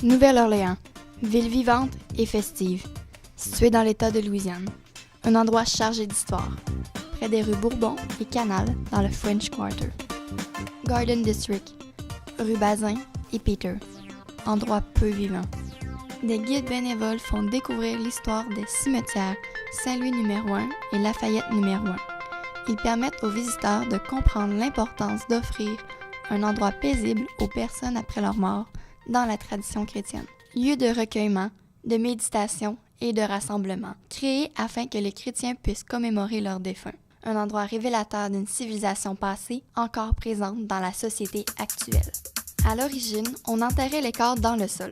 Nouvelle-Orléans, ville vivante et festive, située dans l'État de Louisiane. Un endroit chargé d'histoire, près des rues Bourbon et Canal dans le French Quarter. Garden District, rue Bazin et Peter, endroit peu vivant. Des guides bénévoles font découvrir l'histoire des cimetières Saint-Louis numéro 1 et Lafayette numéro 1. Ils permettent aux visiteurs de comprendre l'importance d'offrir un endroit paisible aux personnes après leur mort dans la tradition chrétienne. Lieu de recueillement, de méditation et de rassemblement, créé afin que les chrétiens puissent commémorer leurs défunts. Un endroit révélateur d'une civilisation passée encore présente dans la société actuelle. À l'origine, on enterrait les corps dans le sol.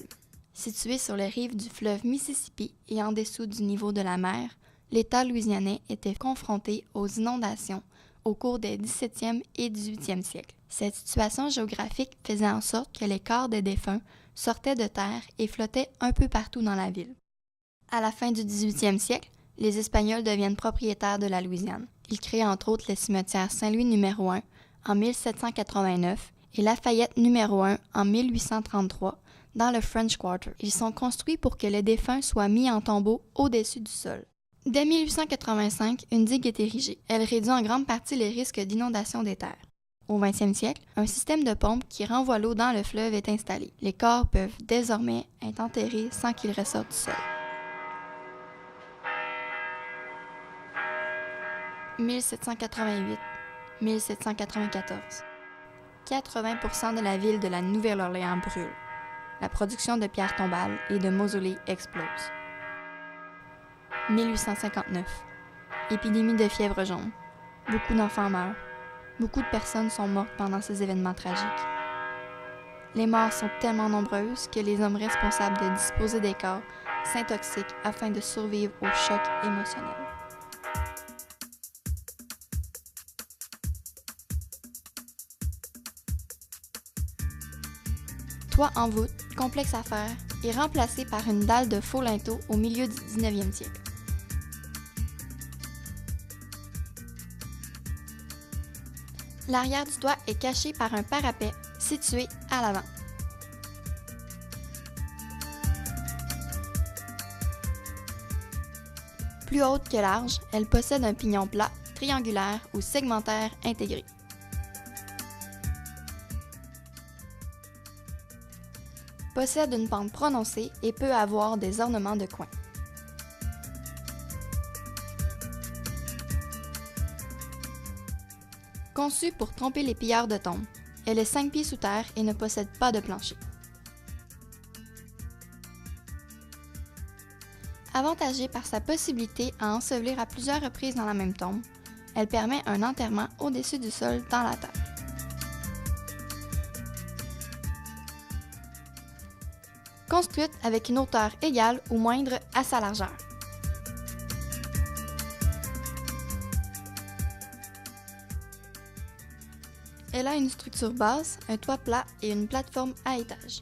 Situé sur les rives du fleuve Mississippi et en dessous du niveau de la mer, l'État louisianais était confronté aux inondations au cours des 17e et 18e siècles. Cette situation géographique faisait en sorte que les corps des défunts sortaient de terre et flottaient un peu partout dans la ville. À la fin du 18e siècle, les Espagnols deviennent propriétaires de la Louisiane. Ils créent entre autres le cimetière Saint-Louis numéro 1 en 1789 et Lafayette numéro 1 en 1833 dans le French Quarter. Ils sont construits pour que les défunts soient mis en tombeau au-dessus du sol. Dès 1885, une digue est érigée. Elle réduit en grande partie les risques d'inondation des terres. Au 20e siècle, un système de pompe qui renvoie l'eau dans le fleuve est installé. Les corps peuvent désormais être enterrés sans qu'ils ressortent du sol. 1788, 1794. 80% de la ville de la Nouvelle-Orléans brûle. La production de pierres tombales et de mausolées explose. 1859. Épidémie de fièvre jaune. Beaucoup d'enfants meurent. Beaucoup de personnes sont mortes pendant ces événements tragiques. Les morts sont tellement nombreuses que les hommes responsables de disposer des corps s'intoxiquent afin de survivre au choc émotionnel. Toit en voûte, complexe à faire, est remplacé par une dalle de faux linteau au milieu du 19e siècle. L'arrière du toit est caché par un parapet situé à l'avant. Plus haute que large, elle possède un pignon plat, triangulaire ou segmentaire intégré. Possède une pente prononcée et peut avoir des ornements de coin. Conçue pour tromper les pilleurs de tombes, elle est 5 pieds sous terre et ne possède pas de plancher. Avantagée par sa possibilité à ensevelir à plusieurs reprises dans la même tombe, elle permet un enterrement au-dessus du sol dans la terre. Construite avec une hauteur égale ou moindre à sa largeur. Elle a une structure basse, un toit plat et une plateforme à étage.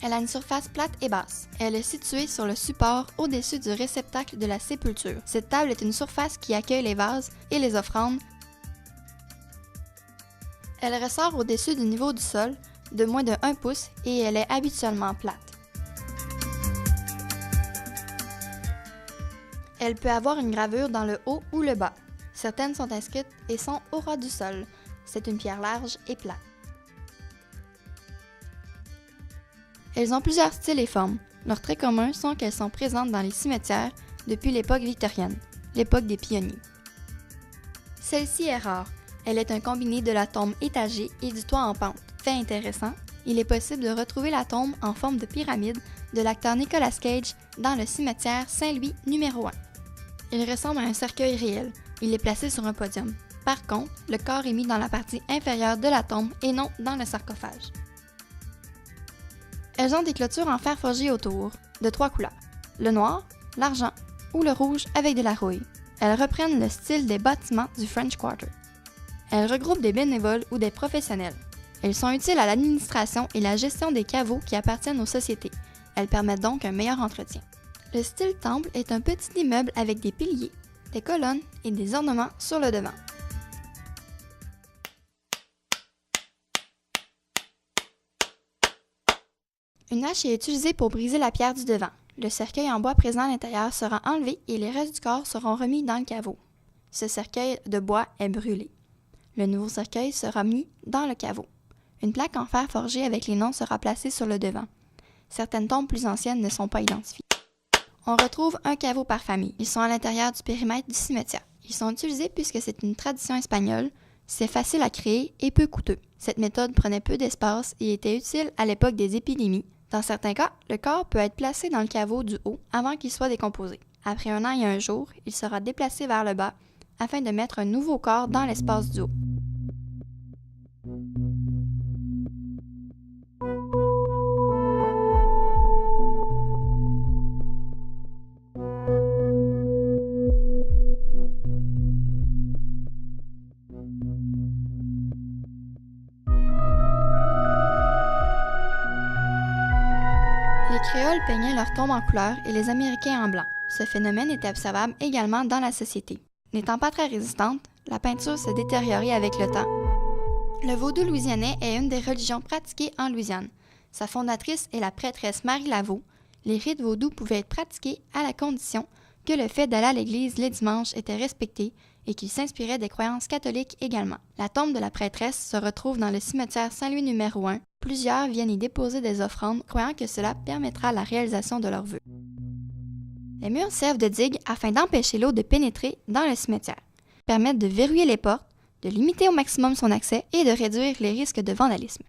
Elle a une surface plate et basse. Elle est située sur le support au-dessus du réceptacle de la sépulture. Cette table est une surface qui accueille les vases et les offrandes. Elle ressort au-dessus du niveau du sol de moins de 1 pouce et elle est habituellement plate. Elle peut avoir une gravure dans le haut ou le bas. Certaines sont inscrites et sont au ras du sol. C'est une pierre large et plate. Elles ont plusieurs styles et formes. Leurs traits communs sont qu'elles sont présentes dans les cimetières depuis l'époque victorienne, l'époque des pionniers. Celle-ci est rare. Elle est un combiné de la tombe étagée et du toit en pente. Fait intéressant, il est possible de retrouver la tombe en forme de pyramide de l'acteur Nicolas Cage dans le cimetière Saint-Louis numéro 1. Il ressemble à un cercueil réel. Il est placé sur un podium. Par contre, le corps est mis dans la partie inférieure de la tombe et non dans le sarcophage. Elles ont des clôtures en fer forgé autour, de 3 couleurs, le noir, l'argent ou le rouge avec de la rouille. Elles reprennent le style des bâtiments du French Quarter. Elles regroupent des bénévoles ou des professionnels. Elles sont utiles à l'administration et la gestion des caveaux qui appartiennent aux sociétés. Elles permettent donc un meilleur entretien. Le style temple est un petit immeuble avec des piliers, des colonnes et des ornements sur le devant. Une hache est utilisée pour briser la pierre du devant. Le cercueil en bois présent à l'intérieur sera enlevé et les restes du corps seront remis dans le caveau. Ce cercueil de bois est brûlé. Le nouveau cercueil sera mis dans le caveau. Une plaque en fer forgée avec les noms sera placée sur le devant. Certaines tombes plus anciennes ne sont pas identifiées. On retrouve un caveau par famille. Ils sont à l'intérieur du périmètre du cimetière. Ils sont utilisés puisque c'est une tradition espagnole, c'est facile à créer et peu coûteux. Cette méthode prenait peu d'espace et était utile à l'époque des épidémies. Dans certains cas, le corps peut être placé dans le caveau du haut avant qu'il soit décomposé. Après 1 an et 1 jour, il sera déplacé vers le bas afin de mettre un nouveau corps dans l'espace du haut. Les Créoles peignaient leurs tombes en couleur et les Américains en blanc. Ce phénomène était observable également dans la société. N'étant pas très résistante, la peinture se détériorait avec le temps. Le vaudou louisianais est une des religions pratiquées en Louisiane. Sa fondatrice est la prêtresse Marie Laveau. Les rites vaudous pouvaient être pratiqués à la condition que le fait d'aller à l'église les dimanches était respecté et qu'il s'inspirait des croyances catholiques également. La tombe de la prêtresse se retrouve dans le cimetière Saint-Louis numéro 1. Plusieurs viennent y déposer des offrandes, croyant que cela permettra la réalisation de leurs vœux. Les murs servent de digue afin d'empêcher l'eau de pénétrer dans le cimetière, permettent de verrouiller les portes, de limiter au maximum son accès et de réduire les risques de vandalisme.